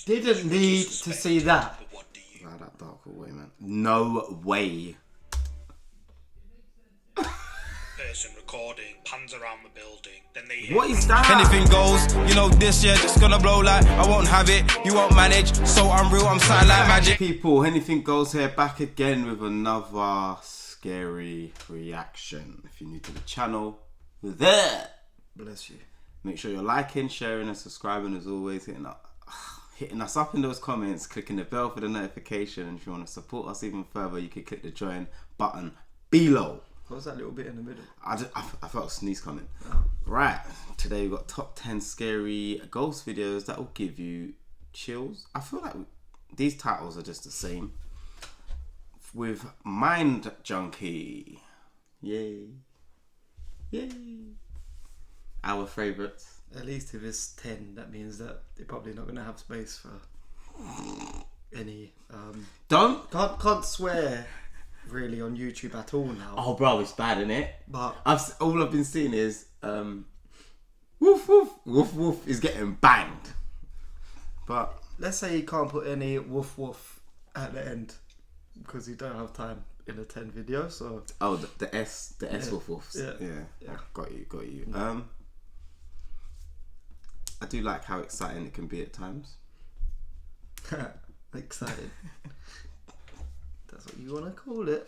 Didn't need to see that. Wow, that dark hallway, man. No way. Person recording pans around the building. Then they hear What is that? Anything goes, you know this year it's gonna blow like I won't have it, you won't manage, so I'm real, I'm silent like magic. People, Hennything Goes here, back again with another scary reaction. If you're new to the channel, there. Bless you. Make sure you're liking, sharing and subscribing as always, hitting us up in those comments, clicking the bell for the notification, and if you want to support us even further, you can click the join button below. What was that little bit in the middle? I felt a sneeze coming. Oh. Right, today we've got top 10 scary ghost videos that will give you chills. I feel like these titles are just the same. With MindJunkie. Yay. Yay. Our favourites. At least if it's 10, that means that they're probably not going to have space for any... Can't swear really on YouTube at all now. Oh bro, it's bad, isn't it? But all I've been seeing is woof woof woof woof is getting banged. But let's say you can't put any woof woof at the end because you don't have time in a 10 video. So the S woof woofs. Yeah. Got you. I do like how exciting it can be at times. Excited. That's what you want to call it.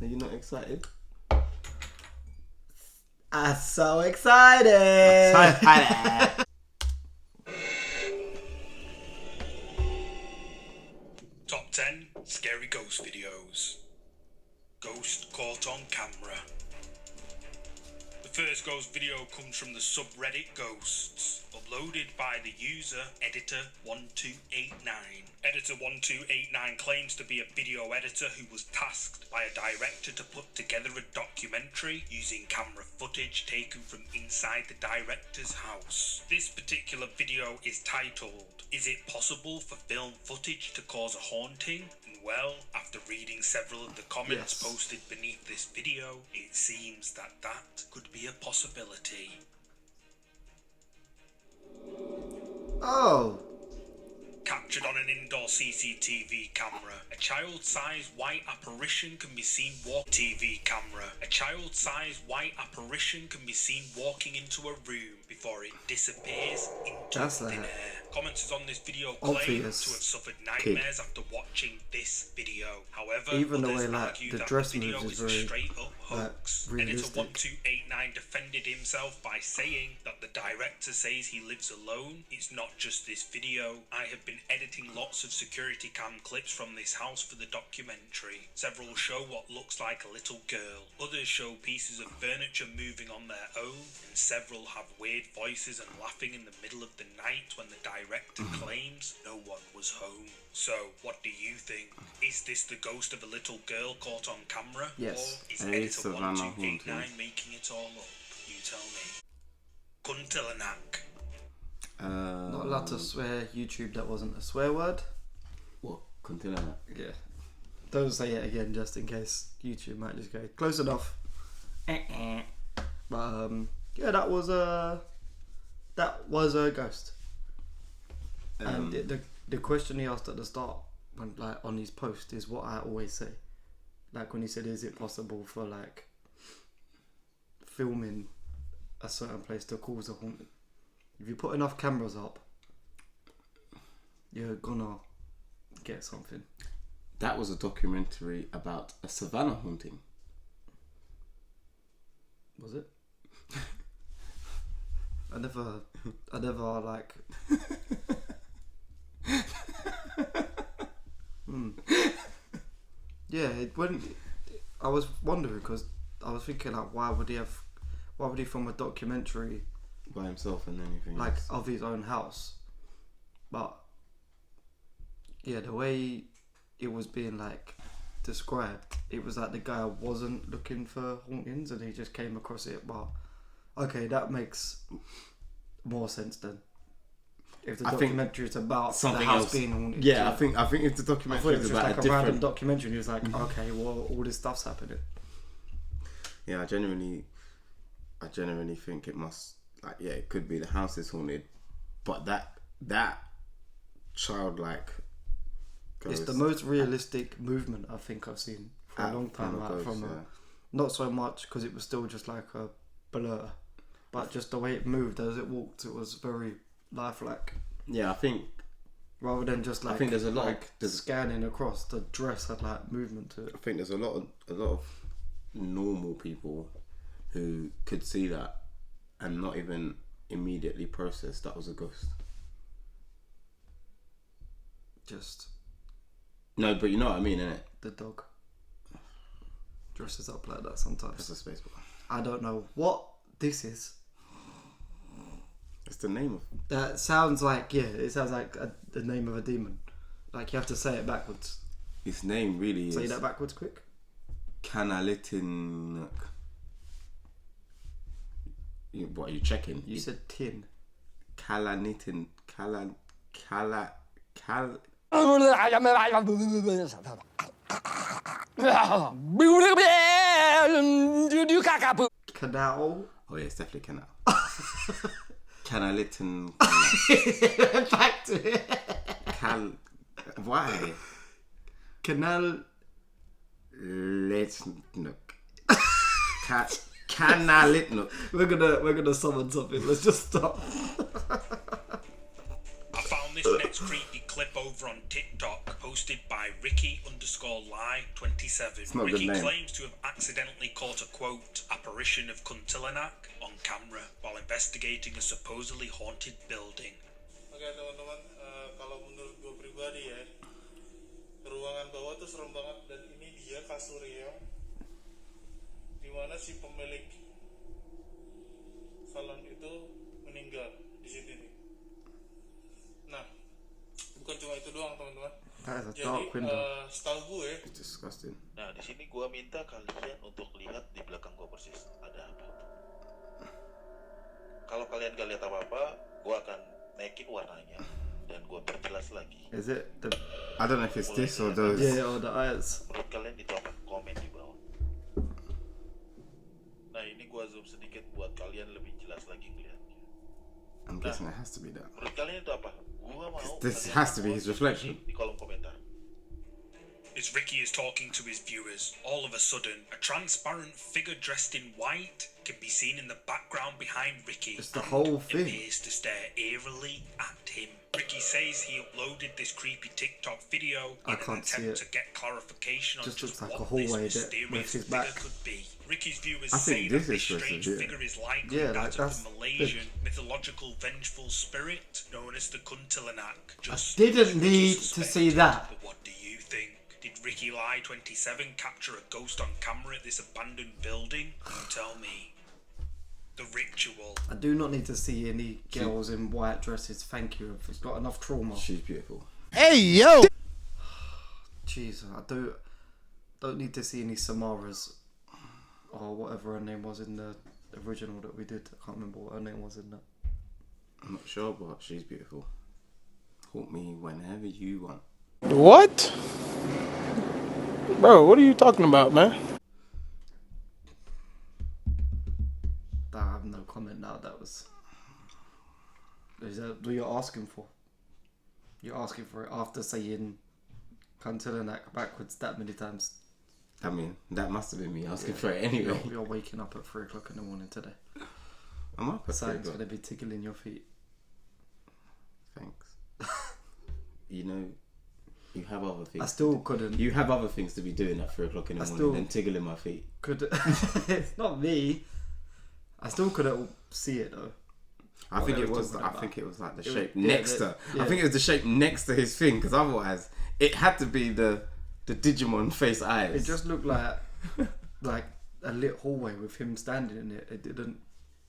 Are you not excited? I'm so excited. Top 10 scary ghost videos. Ghost caught on camera. The first ghost video comes from the subreddit Ghosts, uploaded by the user Editor1289. Editor1289 claims to be a video editor who was tasked by a director to put together a documentary using camera footage taken from inside the director's house. This particular video is titled, "Is it possible for film footage to cause a haunting?" And well, after reading several of the comments posted beneath this video, it seems that could be a possibility. Oh. Captured on an indoor CCTV camera, a child-sized white apparition can be seen A child-sized white apparition can be seen walking into a room before it disappears into thin air. Commenters on this video claim to have suffered nightmares after watching this video. However, even the others way like argue the that dress the video moves is is a very straight-up hoax. realistic. Editor1289 defended himself by saying that the director says he lives alone. It's not just this video. I have been editing lots of security cam clips from this house for the documentary. Several show what looks like a little girl. Others show pieces of furniture moving on their own, and several have weird voices and laughing in the middle of the night when the director claims no one was home. So, what do you think? Is this the ghost of a little girl caught on camera? Yes. Or is Editor1289 making it all up? You tell me. Kuntelanak. Not allowed to swear. YouTube, that wasn't a swear word. What? Continue. Yeah. Don't say it again just in case YouTube might just go close enough. But yeah, that was a ghost. And the question he asked at the start, when like on his post, is what I always say. Like when he said, "Is it possible for like filming a certain place to cause a haunting?" If you put enough cameras up, you're gonna get something. That was a documentary about a savannah haunting. Was it? I never like. Yeah, I was wondering because I was thinking like, why would he film a documentary by himself and anything like else? Of his own house? But yeah, the way it was being like described, it was like the guy wasn't looking for hauntings and he just came across it. But okay, that makes more sense then. If the documentary is about something the house else being haunted. Yeah, I think if the documentary is about like a random documentary, and he was like, okay, well, all this stuff's happening. Yeah, I genuinely think it must, like, yeah, it could be the house is haunted, But that childlike ghost, it's the most realistic movement I think I've seen for a long time. Not so much because it was still just like a blur, but just the way it moved as it walked, it was very lifelike. Yeah, I think rather than just like I think there's a lot of scanning across. The dress had like movement to it. I think there's a lot of normal people who could see that and not even immediately process that was a ghost. Just no, but you know what I mean, innit? The dog dresses up like that sometimes. That's a space bar. I don't know what this is. It's the name of. That sounds like it sounds like the name of a demon. Like you have to say it backwards. His name really say is. Say that backwards, quick. Hennything. What are you checking? You said tin. Hennything. Canal. Oh yeah, it's definitely canal. Hennything. Back to it. Why? Canal. Let's look. Canalitnook. We're gonna summon something. Let's just stop. I found this next creepy clip over on TikTok, posted by Ricky_lie27. Ricky claims to have accidentally caught a quote apparition of Kuntilanak on camera while investigating a supposedly haunted building. Oke teman-teman, kalau menurut gue pribadi ya, ruangan bawah tuh serem banget dan ini dia kasurnya, dimana si pemilik salon itu meninggal di sini nih. Nah, bukan cuma itu doang teman-teman. Jadi setahu gue, it's disgusting. Nah di sini gue minta kalian untuk lihat di belakang gue persis ada apa. Kalau kalian gak lihat apa-apa, gue akan naikin warnanya dan gue perjelas lagi. Is it the? I don't know if it's this or those. Yeah, or the eyes. Menurut kalian itu apa? Komen di bawah. Nah ini gue zoom sedikit buat kalian lebih jelas lagi ngeliatnya. I'm guessing it has to be that. Menurut kalian itu apa? Gua mau this has to be his reflection. Di kolom komentar. As Ricky is talking to his viewers, all of a sudden, a transparent figure dressed in white can be seen in the background behind Ricky. It's the whole thing. Appears to stare eerily at him. Ricky says he uploaded this creepy TikTok video in an attempt to get clarification on just like what this mysterious figure could be. Ricky's viewers say that this strange figure is likely that of the Malaysian mythological vengeful spirit known as the Kuntilanak. I didn't need to see that. But what do you think? Did Ricky Lie 27 capture a ghost on camera at this abandoned building? You tell me. The ritual. I do not need to see any girls in white dresses. Thank you. It's got enough trauma. She's beautiful. Hey yo. Jeez, I don't need to see any Samaras or whatever her name was in the original that we did. I can't remember what her name was in that. I'm not sure, but she's beautiful. Haunt me whenever you want. What? Bro, what are you talking about, man? I have no comment now. That was. Is that what you're asking for? You're asking for it after saying Kuntilanak backwards that many times. I mean, that must have been me asking for it anyway. You're waking up at 3 o'clock in the morning today. I'm up at 3 Something's o'clock. going to be tickling your feet. Thanks. You know, you have other things. I still couldn't. You have other things to be doing at 3 o'clock in the morning than tickling my feet. It's not me. I still couldn't see it though. I think it was like the shape next to. I think it was the shape next to his thing, because otherwise it had to be the Digimon face eyes. It just looked like a lit hallway with him standing in it. It didn't.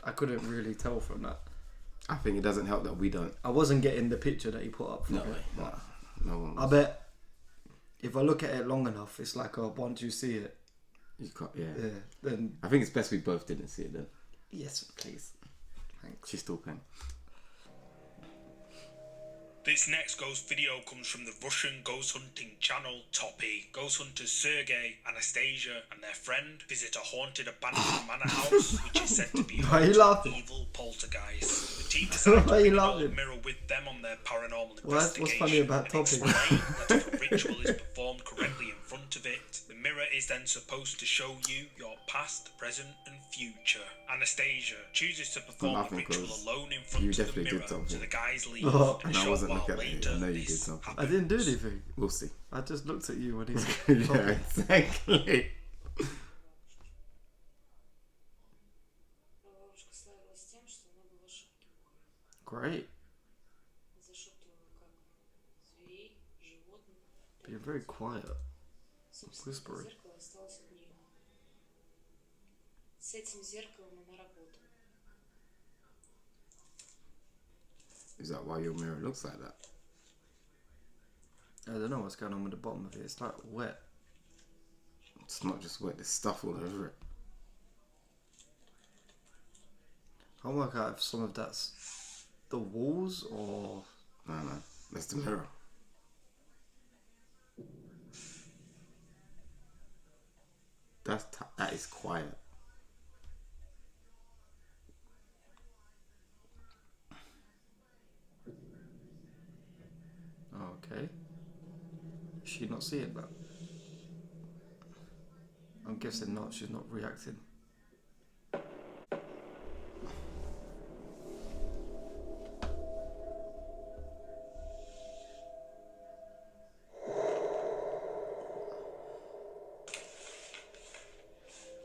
I couldn't really tell from that. I think it doesn't help that we don't. I wasn't getting the picture that he put up. No way. No one was. I bet if I look at it long enough, it's like once you see it, You can't. Yeah. Then I think it's best we both didn't see it then. yes, please. Thanks. She's still paying. This next ghost video comes from the Russian ghost hunting channel Toppy. Ghost hunters Sergey, Anastasia and their friend visit a haunted abandoned manor house which is said to be Why are you home to laughing? evil poltergeists. team decided to Why are you bring an old laughing? mirror with them on their paranormal What's investigation. funny about and Topic? explain that if a ritual is performed correctly in front of it, the mirror is then supposed to show you your past, present, and future. Anastasia chooses to perform the laughing ritual 'cause alone in you front of the definitely did mirror, something. so the guys leave. Oh. And And a I short wasn't while looking at you. later, I know you this did something. I didn't do anything. We'll see. I just looked at you when he said Yeah, Topic. exactly. Бабушка славилась тем, что она была шепкой. Great. Зашептывала как зверей, животных. You're very quiet. Собственно, whispery. зеркало осталось от нее. С этим зеркалом она работала. Is that why your mirror looks like that? I don't know what's going on with the bottom of it. It's like wet. It's not just wet, there's stuff all over it. I can't work out if some of that's the walls or... No, that's the mirror. That is quiet. Okay. Is she not seeing that? I'm guessing not. She's not reacting.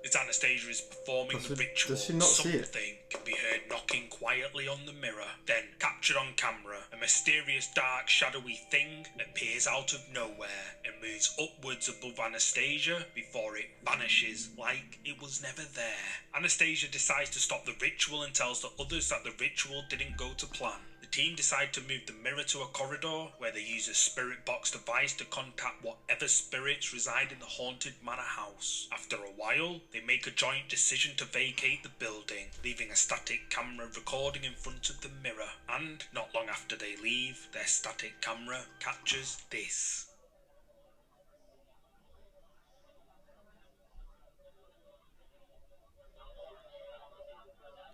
As Anastasia is performing the ritual, does she not see it? something can be heard knocking quietly on the mirror. Then, captured on camera, a mysterious, dark, shadowy thing appears out of nowhere and moves upwards above Anastasia before it vanishes like it was never there. Anastasia decides to stop the ritual and tells the others that the ritual didn't go to plan. The team decide to move the mirror to a corridor where they use a spirit box device to contact whatever spirits reside in the haunted manor house. After a while, they make a joint decision to vacate the building, leaving a static camera recording in front of the mirror. And not long after they leave, their static camera captures this.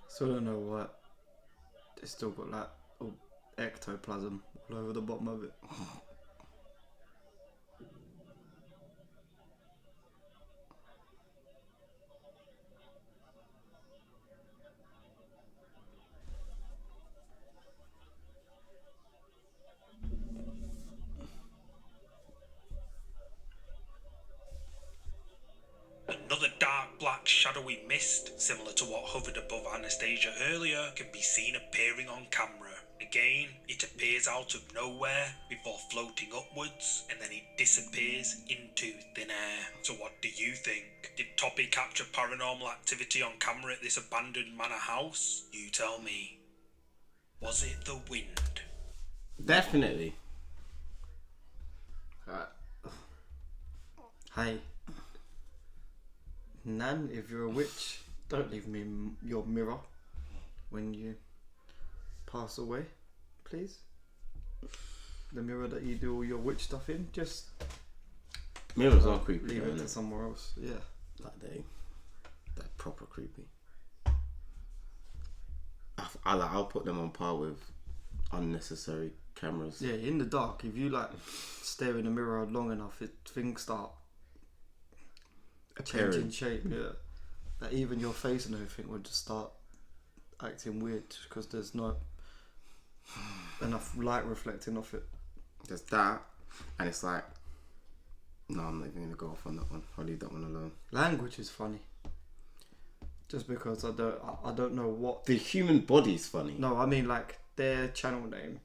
So I don't know what. It's still got like ectoplasm all over the bottom of it. Another dark, black, shadowy mist, similar to what hovered above Anastasia earlier, can be seen appearing on camera. Again, it appears out of nowhere before floating upwards, and then it disappears into thin air. So what do you think? Did Toppy capture paranormal activity on camera at this abandoned manor house? You tell me. Was it the wind? Definitely. Hey. Nan, if you're a witch, don't leave me your mirror when you pass away, please. The mirror that you do all your witch stuff in, just Mirrors are creepy, leave though, it to innit? somewhere else. Yeah. Like they're proper creepy. I'll put them on par with unnecessary cameras. Yeah, in the dark, if you like stare in the mirror long enough, things start changing shape. Yeah, that even your face and everything would just start acting weird because there's not enough light reflecting off it. There's that, and it's like, no, I'm not even gonna go off on that one. I'll leave that one alone. Language is funny, just because I don't know what. The human body's funny. No, I mean like their channel name.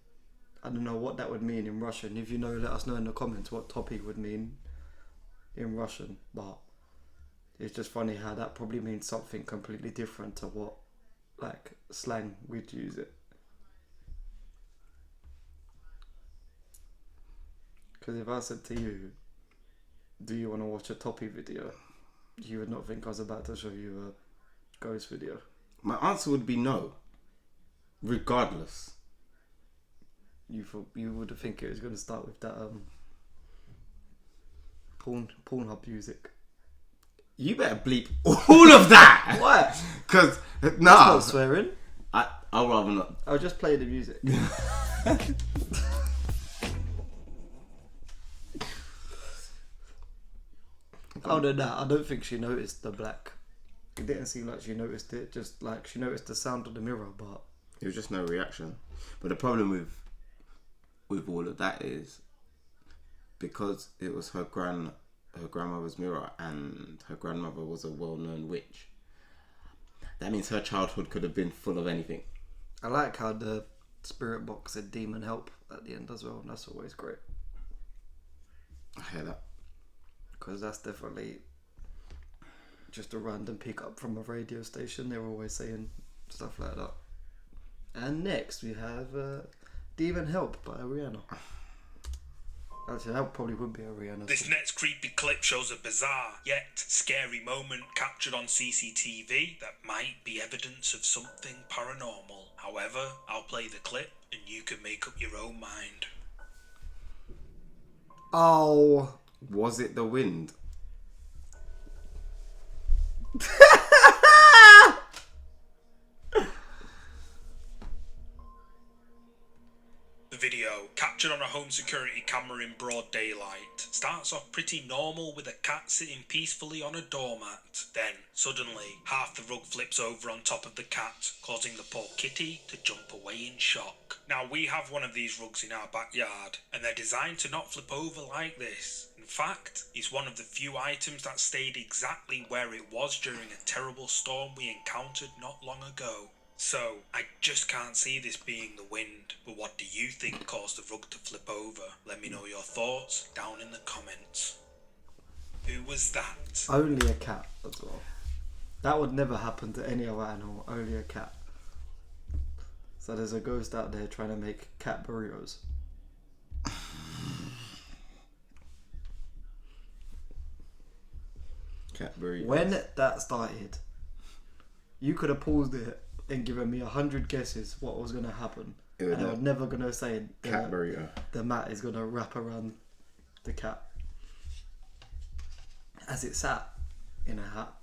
I don't know what that would mean in Russian. If you know, let us know in the comments what topic would mean in Russian. But it's just funny how that probably means something completely different to what like slang we'd use it. Because if I said to you, do you want to watch a Toppy video? You would not think I was about to show you a ghost video. My answer would be no. Regardless. You would think it was going to start with that Pornhub music. You better bleep all of that. What? Because That's nah, not swearing. I'd rather not. I'll just play the music. Other than that, I don't think she noticed the black. It didn't seem like she noticed it. Just like she noticed the sound of the mirror, but There was just no reaction. But the problem with all of that is because it was her grandmother's mirror, and her grandmother was a well-known witch. That means her childhood could have been full of anything. I like how the spirit box said "demon help" at the end as well. And that's always great I hear that. because that's definitely just a random pickup from a radio station. They're always saying stuff like that. And next we have "Demon Help" by Rihanna. Actually, that probably would be a Rihanna This song. next creepy clip shows a bizarre yet scary moment captured on CCTV that might be evidence of something paranormal. However, I'll play the clip and you can make up your own mind. Oh. Was it the wind? The video, captured on a home security camera in broad daylight, starts off pretty normal with a cat sitting peacefully on a doormat. Then, suddenly, half the rug flips over on top of the cat, causing the poor kitty to jump away in shock. Now, we have one of these rugs in our backyard, and they're designed to not flip over like this. In fact, it's one of the few items that stayed exactly where it was during a terrible storm we encountered not long ago. So, I just can't see this being the wind, but what do you think caused the rug to flip over? Let me know your thoughts down in the comments. Who was that? Only a cat as well. That would never happen to any other animal, only a cat. So there's a ghost out there trying to make cat burritos. Cat burritos. When that started, you could have paused it and given me 100 guesses what was going to happen. It would And I was not. never going to say Cat burrito. the mat is going to wrap around the cat. As it sat in a hat.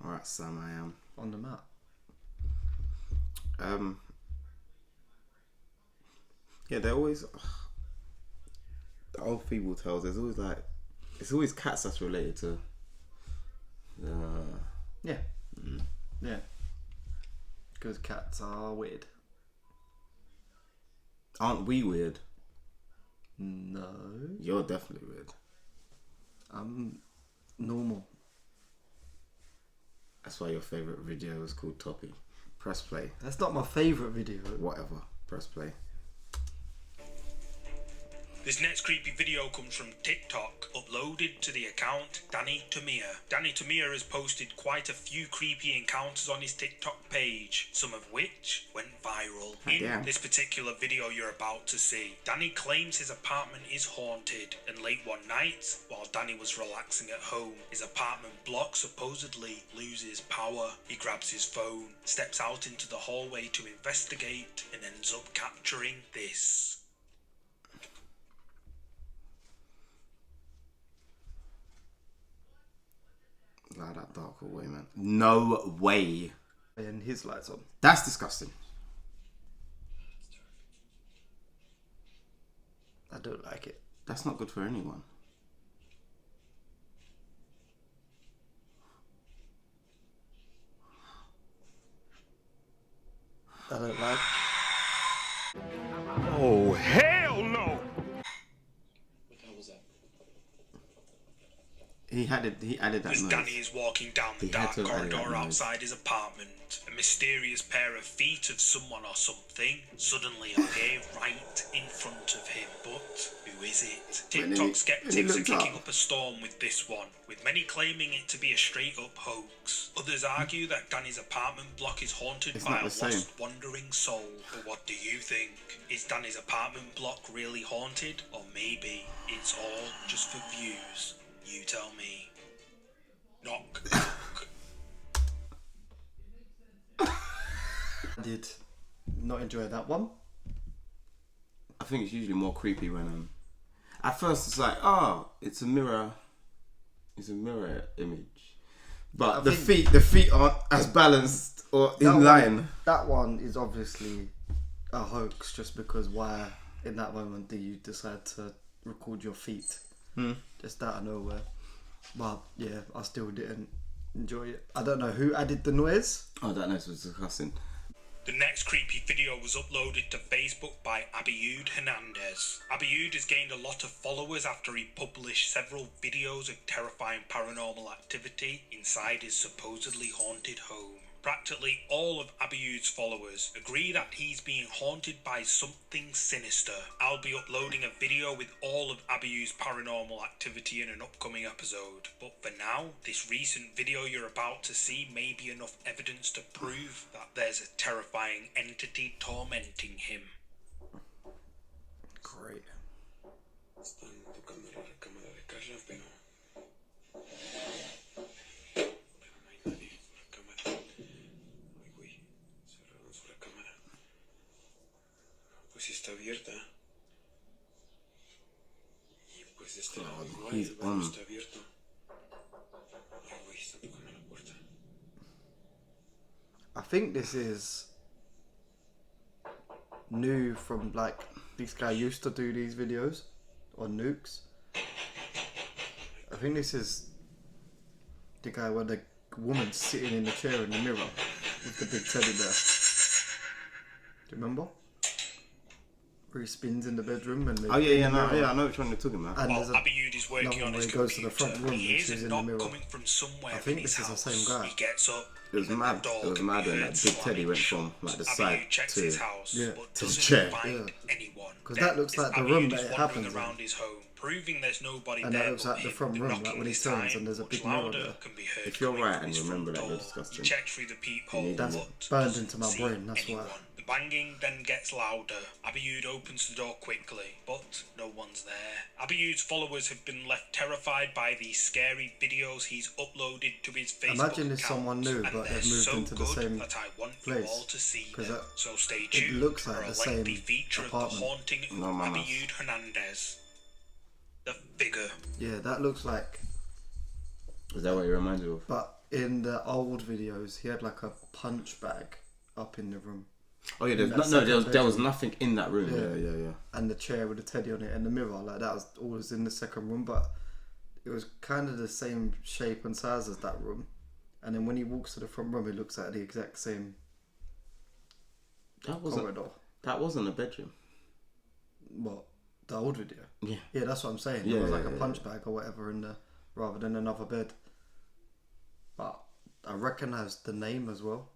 Alright, Sam, I am. On the mat. Yeah, they're always the old fable tales. There's always like it's always cats that's related to. Yeah. Yeah. Because cats are weird. Aren't we weird? No. You're definitely weird. I'm normal. That's why your favorite video is called Toppy. Press play. That's not my favourite video. Whatever. Press play. This next creepy video comes from TikTok, uploaded to the account Danny Tamir. Danny Tamir has posted quite a few creepy encounters on his TikTok page, some of which went viral. In damn. this particular video you're about to see, Danny claims his apartment is haunted, and late one night, while Danny was relaxing at home, his apartment block supposedly loses power. He grabs his phone, steps out into the hallway to investigate, and ends up capturing this. Like that dark hallway, man. No way. And his lights on. That's disgusting. I don't like it. That's not good for anyone. I don't like Oh, hell no! What the hell was that? He added that As noise. Danny is walking down the He had dark to have added corridor that noise. outside his apartment, a mysterious pair of feet of someone or something suddenly appear right in front of him. But who is it? When he- TikTok when he skeptics are looked kicking up. up a storm with this one, with many claiming it to be a straight up hoax. Others argue that Danny's apartment block is haunted It's by not a the same. lost wandering soul. But what do you think? Is Danny's apartment block really haunted? Or maybe it's all just for views? You tell me. Knock, knock. I did not enjoy that one. I think it's usually more creepy when at first it's like, oh, it's a mirror image. But I the think- feet aren't as balanced or in line. That one is obviously a hoax, just because why in that moment do you decide to record your feet? Just out of nowhere. But yeah, I still didn't enjoy it. I don't know who added the noise. Oh, that noise was disgusting. The next creepy video was uploaded to Facebook by Abiud Hernandez. Abiud has gained a lot of followers after he published several videos of terrifying paranormal activity inside his supposedly haunted home. Practically all of Abiud's followers agree that he's being haunted by something sinister. I'll be uploading a video with all of Abiud's paranormal activity in an upcoming episode. But for now, this recent video you're about to see may be enough evidence to prove that there's a terrifying entity tormenting him. Great. Están tocando la recámara de Carla, pero no hay nadie en su recámara. Ay, güey, cerraron su recámara. Pues sí está abierta. Y pues de este lado no hay, el baño está abierto. Ay, güey, están tocando la puerta. I think this is new from like this guy used to do these videos on nukes. I think this is the guy where the woman's sitting in the chair in the mirror with the big teddy bear. Do you remember? Where he spins in the bedroom and Oh yeah, I know which one you're talking about. And While there's Abiud is working another on one his where he goes to the computer, front room he and hears she's a in the knock mirror. coming from somewhere I think in his this is the house. same guy. He gets up. It was and mad. the door It was can mad be when heard that big teddy slamming went shut. from like the Abiud side checks to his house, yeah, but to his doesn't chair. find anyone. 'Cause Then that looks like the Abiud room is that it wandering happens in. around his home, proving there's nobody And there. that looks but like the him. front room, like knocking when he is turns time, and there's a much big mirror louder there. can be heard If you're coming right from and his you remember front that, you're door. disgusting. He checks through the peephole, That's but burned doesn't into my see brain, that's why. anyone. The banging then gets louder. Abiud opens the door quickly, but no one's there. Abiud's followers have been left terrified by these scary videos he's uploaded to his Facebook Imagine if account, someone knew, and but they're they've moved so into the good same that I want place. you all to see 'Cause them. that- So stay it tuned looks like for a the same lengthy feature apartment. of the haunting of No, man. Abiud Hernandez. The figure. Yeah, that looks like. Is that what you remind you of? But in the old videos, he had like a punch bag up in the room, Oh yeah, there's that no, there was second nothing in that room. Yeah. Yeah. and the chair with the teddy on it, and the mirror. Like that was all was in the second room, but it was kind of the same shape and size as that room. And then when he walks to the front room, it looks like the exact same That wasn't corridor. a bedroom. What, the old video? Yeah. Yeah, that's what I'm saying. Yeah, It was like yeah, a yeah. punch bag or whatever in the, rather than another bed. But I recognised the name as well.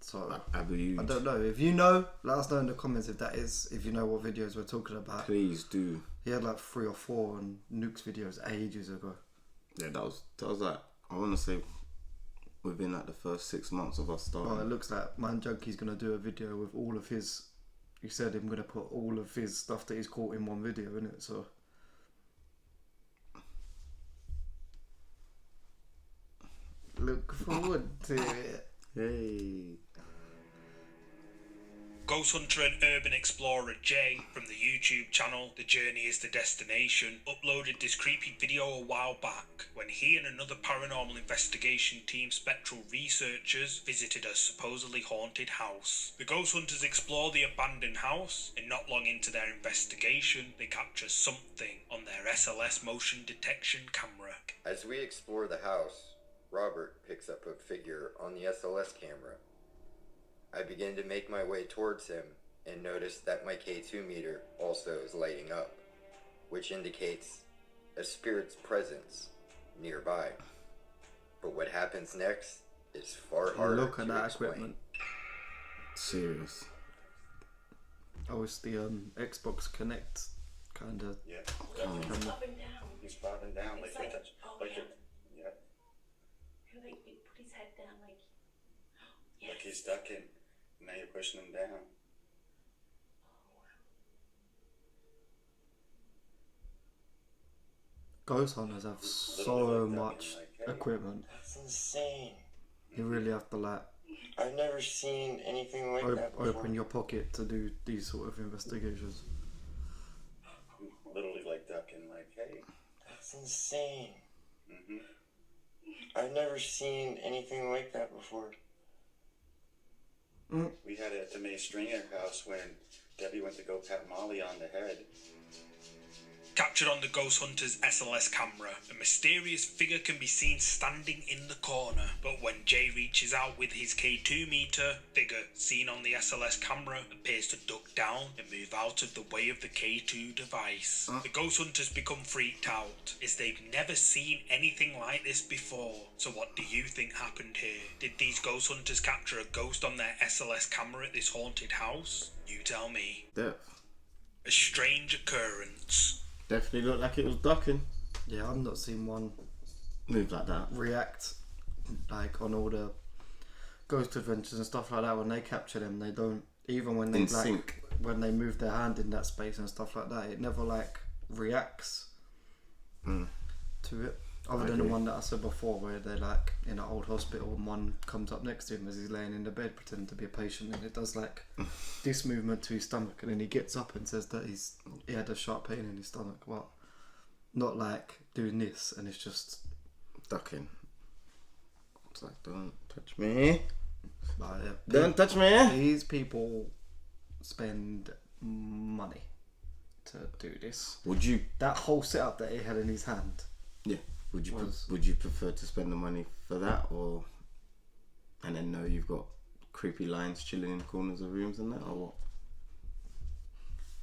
So Abiud. I don't know. If you know, let us know in the comments if you know what videos we're talking about. Please do. He had like 3 or 4 on Nuke's videos ages ago. Yeah, that was like, I want to say within like the first 6 months of us starting. Well, it looks like MindJunkie's going to do a video with all of his. He said I'm going to put all of his stuff that he's caught in one video, innit? So. Look forward to it. Hey. Ghost Hunter and Urban Explorer Jay from the YouTube channel The Journey is the Destination uploaded this creepy video a while back when he and another paranormal investigation team spectral researchers visited a supposedly haunted house. The Ghost Hunters explore the abandoned house, and not long into their investigation they capture something on their SLS motion detection camera. As we explore the house, Robert picks up a figure on the SLS camera. I begin to make my way towards him and notice that my K2 meter also is lighting up, which indicates a spirit's presence nearby. But what happens next is far harder Look at to that explain. equipment. Serious. Oh, it's the Xbox Connect kind of. Yeah. It's up and down. He's bobbing down It's like, like, touch, oh, like yeah. yeah, He like he put his head down like. Yes. like he's ducking. Now you're pushing him down. Ghost hunters have so Literally like much that, like, hey. equipment. That's insane. You really have to like I've never seen anything like that before. open your pocket to do these sort of investigations. Literally like ducking, like, hey. That's insane. Mm-hmm. I've never seen anything like that before. We had it at the May Stringer house when Debbie went to go pat Molly on the head. Captured on the Ghost Hunter's SLS camera, a mysterious figure can be seen standing in the corner. But when Jay reaches out with his K2 meter, figure seen on the SLS camera appears to duck down and move out of the way of the K2 device. The Ghost Hunters become freaked out, as they've never seen anything like this before. So what do you think happened here? Did these Ghost Hunters capture a ghost on their SLS camera at this haunted house? You tell me. Yeah. A strange occurrence. Definitely looked like it was ducking. Yeah, I've not seen one move like that. React like on all the Ghost Adventures and stuff like that. When they capture them, they don't, even when they in sync. When they move their hand in that space and stuff like that, it never like reacts to it. Other than the one that I said before, where they're like in an old hospital and one comes up next to him as he's laying in the bed pretending to be a patient, and it does like this movement to his stomach, and then he gets up and says that he had a sharp pain in his stomach. Well, not like doing this, and it's just ducking. It's like, don't touch me. But, yeah, don't touch me. These people spend money to do this. Would you? That whole setup that he had in his hand. Yeah. Would you prefer to spend the money for that, or and then know you've got creepy lions chilling in corners of rooms and that, or what?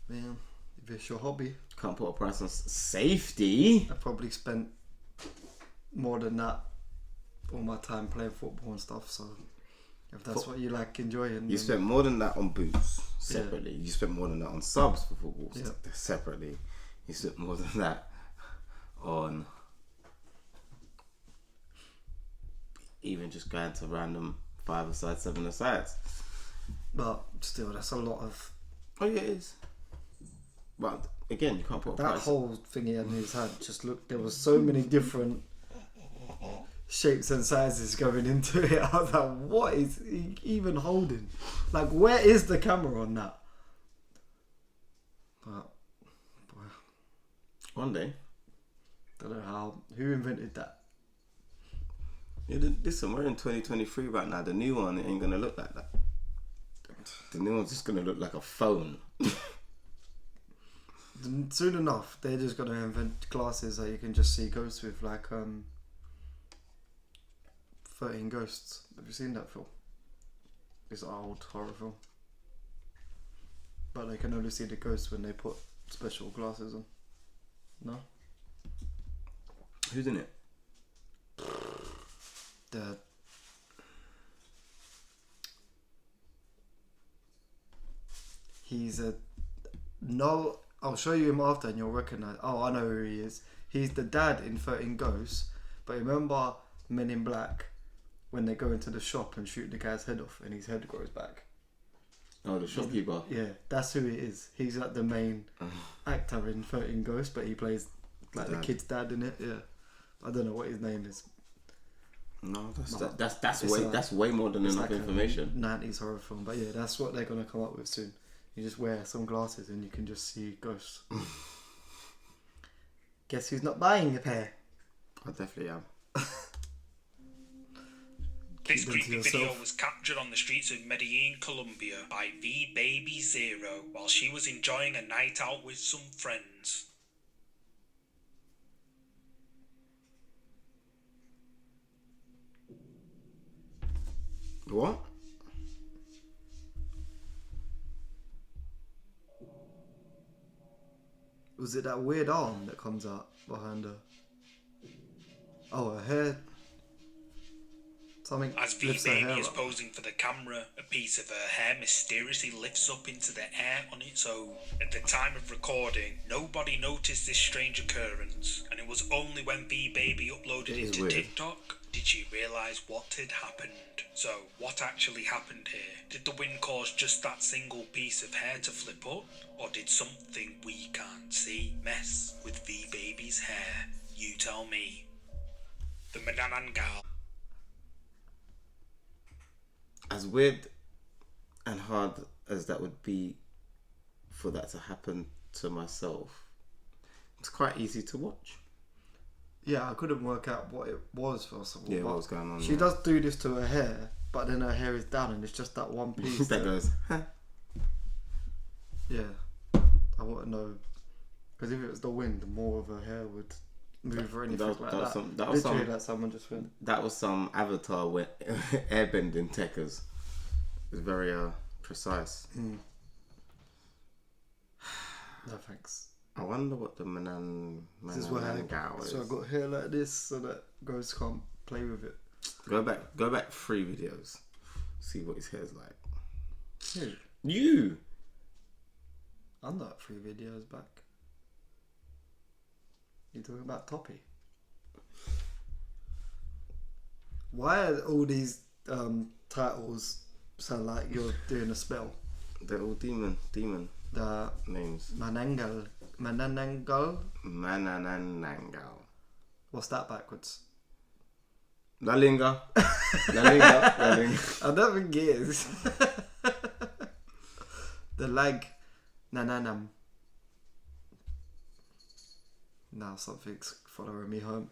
Man, if it's your hobby, can't put a price on safety. I probably spent more than that all my time playing football and stuff. So if that's what you like enjoying, you spent more than that on boots separately. Yeah. You spent more than that on subs for football separately. You spent more than that on even just going to random 5-a-side, 7-a-sides. But still, that's a lot of... Oh yeah, it is. But again, you can't put a that price. Whole thing he had in his hand, just look, there was so many different shapes and sizes going into it. I was like, what is he even holding? Like, where is the camera on that? But, boy, one day. Don't know how. Who invented that? Yeah, listen, we're in 2023 right now. The new one, it ain't gonna look like that. The new one's just gonna look like a phone. Soon enough, they're just gonna invent glasses that you can just see ghosts with, like 13 Ghosts. Have you seen that film? It's an old horror film. But they can only see the ghosts when they put special glasses on. No? Who's in it? He's a... No, I'll show you him after and you'll recognise... Oh, I know who he is. He's the dad in 13 Ghosts. But remember Men in Black, when they go into the shop and shoot the guy's head off and his head grows back? Oh, the shopkeeper. Yeah, that's who he is. He's like the main actor in 13 Ghosts, but he plays like the kid's dad in it. Yeah, I don't know what his name is. No, that's way more than enough information. 90s horror film, but yeah, that's what they're gonna come up with soon. You just wear some glasses and you can just see ghosts. Guess who's not buying a pair? I definitely am. This creepy video was captured on the streets of Medellin, Colombia by VBaby0 while she was enjoying a night out with some friends. What? Was it that weird arm that comes out behind her? Oh, her hair. Something as VBaby is posing for the camera, a piece of her hair mysteriously lifts up into the air on its own. At the time of recording, nobody noticed this strange occurrence, and it was only when VBaby uploaded it to TikTok did she realise what had happened. So, what actually happened here? Did the wind cause just that single piece of hair to flip up? Or did something we can't see mess with VBaby's hair? You tell me. The Mananangal. As weird and hard as that would be for that to happen to myself, it's quite easy to watch. Yeah, I couldn't work out what it was first of all. Yeah, what was going on? She does do this to her hair, but then her hair is down and it's just that one piece that goes. Yeah, I want to know, because if it was the wind, more of her hair would move or anything like that. That was Literally, like someone just went. That was some Avatar airbending techers. It was very precise. No thanks. I wonder what the Manan Gal is. So I got hair like this so that ghosts can't play with it. Go back 3 videos. See what his hair's like. Who? You! I'm not 3 videos back. You talking about Toppy? Why are all these titles sound like you're doing a spell? They're all demon The names. Mananangal. Mananangal. What's that backwards? Lalinga. I don't think it is. The lag. Nananam. Now something's following me home.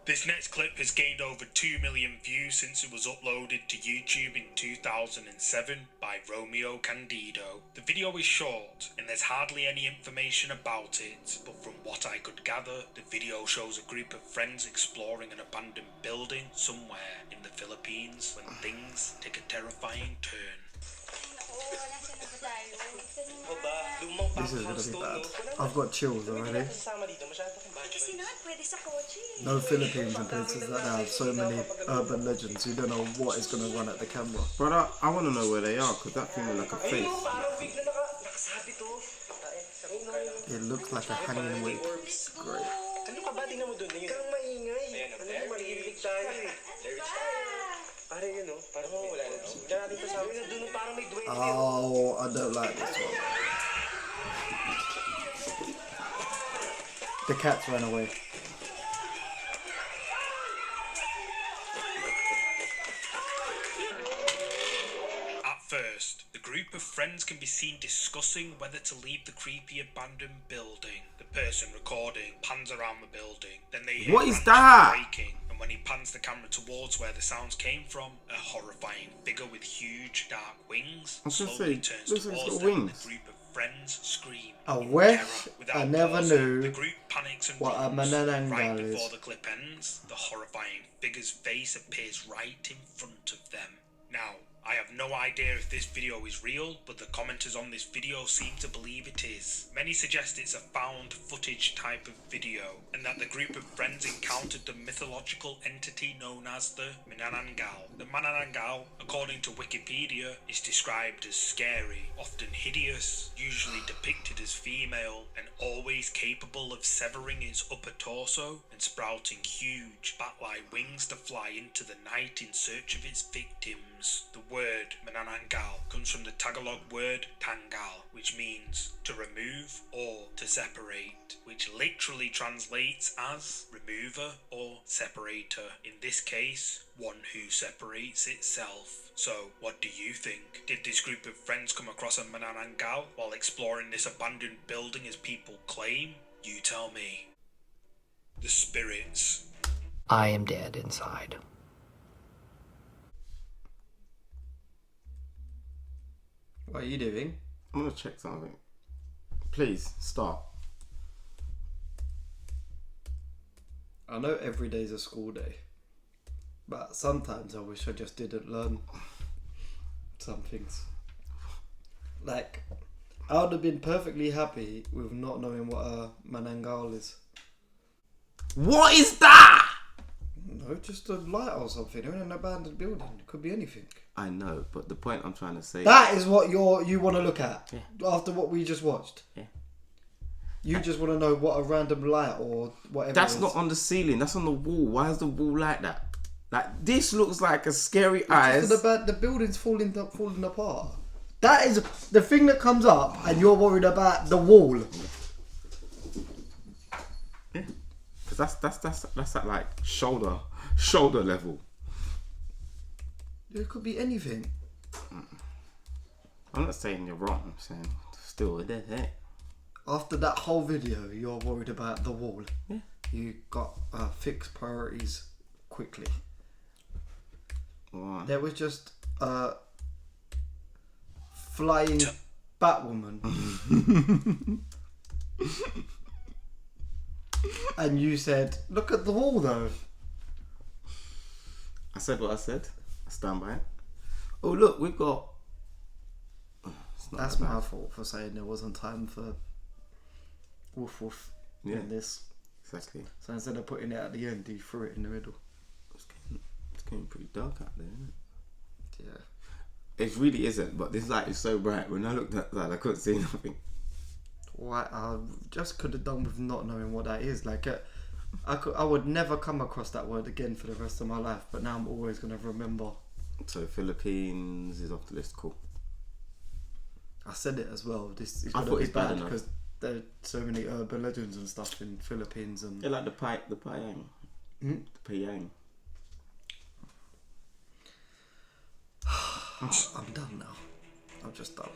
This next clip has gained over 2 million views since it was uploaded to YouTube in 2007 by Romeo Candido. The video is short and there's hardly any information about it, but from what I could gather, the video shows a group of friends exploring an abandoned building somewhere in the Philippines when things take a terrifying turn. This is gonna be bad. I've got chills already. No Philippines and places like that have so many urban legends. You don't know what is gonna run at the camera. But I want to know where they are, because that thing looks like a face. It looks like a hanging wig. Great. Oh, I don't like this one. The cats ran away. At first, the group of friends can be seen discussing whether to leave the creepy abandoned building. The person recording pans around the building, then they hear What is branches that? breaking, and when he pans the camera towards where the sounds came from, a horrifying figure with huge dark wings I was gonna slowly say, turns looks like it's towards got them, and wings. the group of friends scream. I in wish terror. Without I never pausing, knew the group panics and what a runs. Mananangal Right is. before the clip ends, the horrifying figure's face appears right in front of them. Now, I have no idea if this video is real, but the commenters on this video seem to believe it is. Many suggest it's a found footage type of video, and that the group of friends encountered the mythological entity known as the Mananangal. The Mananangal, according to Wikipedia, is described as scary, often hideous, usually depicted as female, and always capable of severing its upper torso and sprouting huge bat-like wings to fly into the night in search of its victims. The word Mananangal comes from the Tagalog word tanggal, which means to remove or to separate, which literally translates as remover or separator. In this case, one who separates itself. So, what do you think? Did this group of friends come across a Mananangal while exploring this abandoned building as people claim? You tell me. The spirits. I am dead inside. What are you doing? I'm gonna check something. Please, start. I know every day's a school day, but sometimes I wish I just didn't learn some things. Like, I would have been perfectly happy with not knowing what a Mananangal is. What is that? No, just a light or something. You're in an abandoned building. It could be anything. I know, but the point I'm trying to say... That is what you want to look at. Yeah. After what we just watched. Yeah. You just want to know what a random light or whatever That's is. not on the ceiling. That's on the wall. Why is the wall like that? Like, this looks like a scary eyes. The building's falling apart. That is the thing that comes up, and you're worried about the wall. Yeah, because that's at like shoulder level. It could be anything. I'm not saying you're wrong. I'm saying still it is, eh? After that whole video, you're worried about the wall. Yeah. You got fixed priorities quickly. Wow. There was just a flying Batwoman. And you said, look at the wall though. I said what I said. I stand by it. Oh look, we've got... That's my fault for saying there wasn't time for woof woof in this. Exactly. So instead of putting it at the end, he threw it in the middle. It's getting pretty dark out there, isn't it? Yeah. It really isn't, but this light is so bright. When I looked at that, I couldn't see nothing. Why? I just could have done with not knowing what that is. Like, I would never come across that word again for the rest of my life, but now I'm always going to remember. So Philippines is off the list, cool. I said it as well. This is I going to thought be it's bad bad enough. because there are so many urban legends and stuff in Philippines and. Yeah, like the Payang. Hmm? The Payang. I'm done now. I'm just done.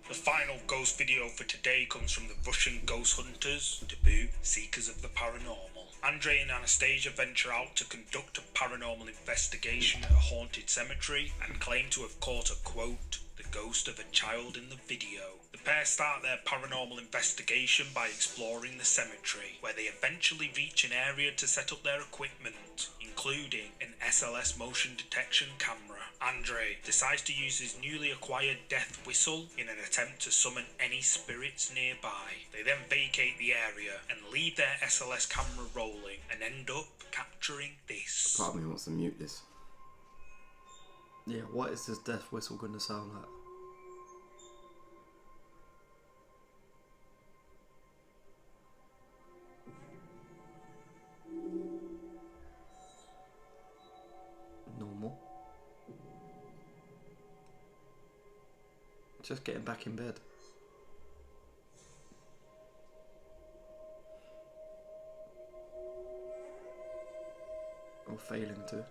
The final ghost video for today comes from the Russian ghost hunters, Taboo Seekers of the Paranormal. Andre and Anastasia venture out to conduct a paranormal investigation at a haunted cemetery and claim to have caught a quote, the ghost of a child in the video. The pair start their paranormal investigation by exploring the cemetery, where they eventually reach an area to set up their equipment, including an SLS motion detection camera. Andre decides to use his newly acquired death whistle in an attempt to summon any spirits nearby. They then vacate the area and leave their SLS camera rolling and end up capturing this. Part of me wants to mute this. Yeah, what is this death whistle going to sound like? Normal. Just getting back in bed. Or failing to.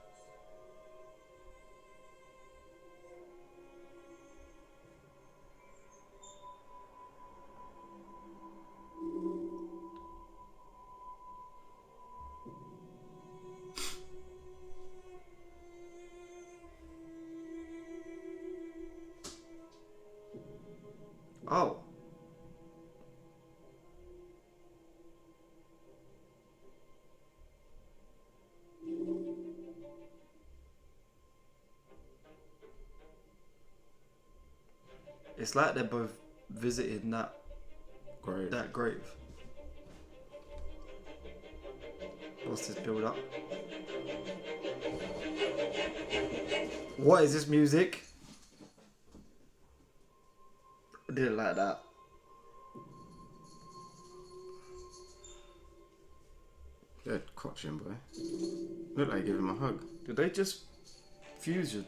Oh. It's like they're both visiting that grave. What's this build up? What is this music? I didn't like that. Good coaching, boy. Look like give him a hug. Did they just fusion?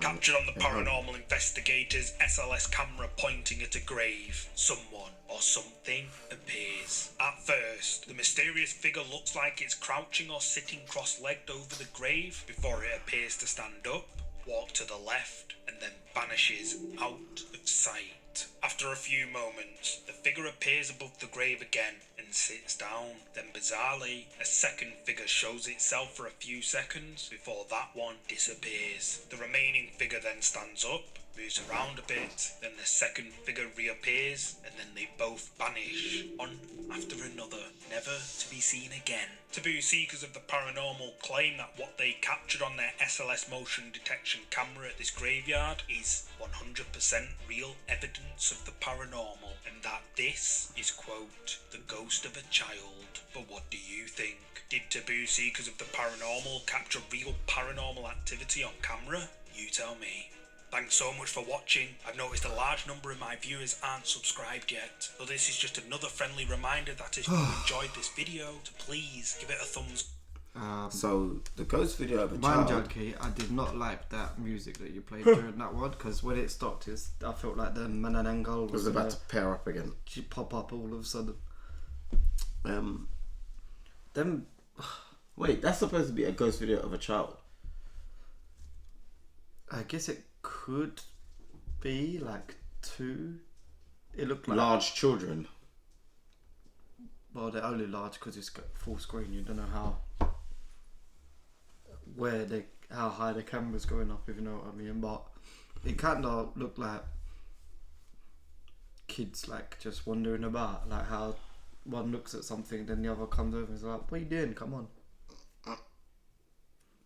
Captured on the paranormal investigators' SLS camera pointing at a grave, someone or something appears. At first, the mysterious figure looks like it's crouching or sitting cross-legged over the grave before it appears to stand up, walk to the left, and then vanishes out of sight. After a few moments, the figure appears above the grave again and sits down. Then bizarrely, a second figure shows itself for a few seconds before that one disappears. The remaining figure then stands up, moves around a bit, then the second figure reappears, and then they both vanish, one after another, never to be seen again. Taboo Seekers of the Paranormal claim that what they captured on their SLS motion detection camera at this graveyard is 100% real evidence of the paranormal, and that this is, quote, the ghost of a child. But what do you think? Did Taboo Seekers of the Paranormal capture real paranormal activity on camera? You tell me. Thanks so much for watching. I've noticed a large number of my viewers aren't subscribed yet, so this is just another friendly reminder that if you enjoyed this video, to please give it a thumbs up. So the ghost video of a MindJunkie, I did not like that music that you played during that one, because when it stopped, I felt like the Mananangal was about to pair up again. Pop up all of a sudden. Wait, that's supposed to be a ghost video of a child. I guess it could be like two. It looked like large children. Well, they're only large because it's got full screen. You don't know how high the camera's going up, if you know what I mean. But it kind of looked like kids like just wandering about, like how one looks at something, then the other comes over and is like, "What are you doing? Come on,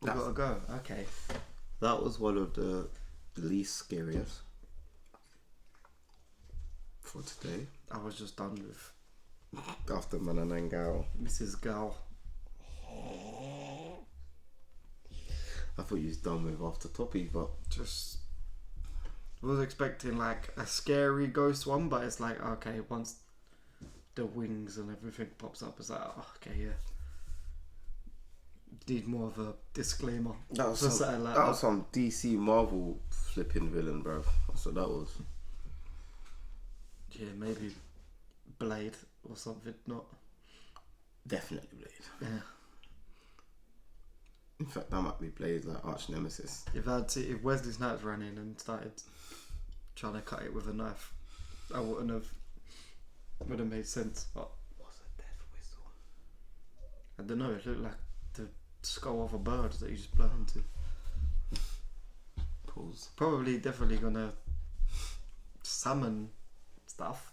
we gotta go." Okay, that was one of the least scariest for today. I was just done with after Mananang Gao. Mrs. Gao. I thought you was done with after Toppy, but just was expecting like a scary ghost one, but it's like, okay, once the wings and everything pops up, it's like, oh, okay, yeah. Need more of a disclaimer. That was some DC Marvel flipping villain, bro. That's what that was. Yeah, maybe Blade or something. Not definitely Blade. Yeah. In fact, that might be Blade's like arch nemesis. If Wesley Snipes ran in and started trying to cut it with a knife, I would have made sense. But what's a death whistle? I don't know. It looked like the skull of a bird that you just blow into. Pause. Probably, definitely gonna summon stuff.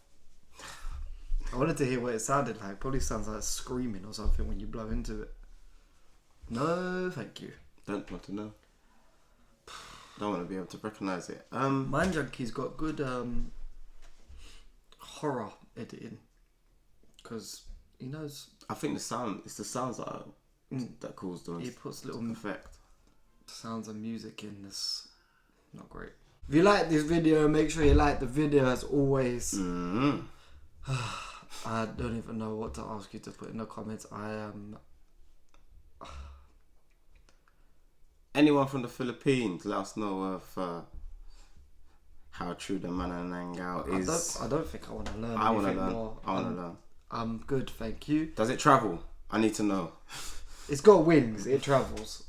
I wanted to hear what it sounded like. Probably sounds like screaming or something when you blow into it. No, thank you. Don't want to know. Don't want to be able to recognise it. MindJunkie's got good horror editing because he knows. I think it's the sounds that cause the He puts little effect. Sounds and music in this. Not great. If you like this video, make sure you like the video as always. Mm-hmm. I don't even know what to ask you to put in the comments. I am. Anyone from the Philippines, let us know of how true the Mananang Gao is. I don't think I want to learn. I want to learn. More. I want to learn. I'm good, thank you. Does it travel? I need to know. It's got wings. It travels.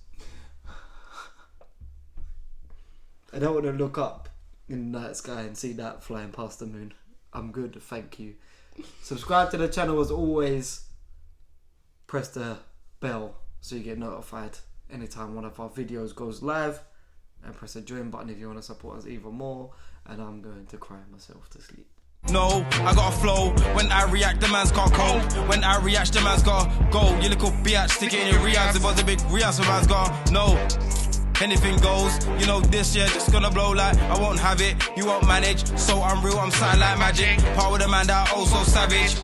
I don't want to look up in the night sky and see that flying past the moon. I'm good, thank you. Subscribe to the channel as always. Press the bell so you get notified anytime one of our videos goes live, and press the join button if you want to support us even more. And I'm going to cry myself to sleep. No, I got a flow. When I react, the man's got cold. When I react, the man's got go. You little biatch, stick it in your reacts. It was a big react, so man's got no. Anything goes, you know this year just gonna blow like I won't have it. You won't manage, so I'm real, I'm something like magic. Part with a man that also savage.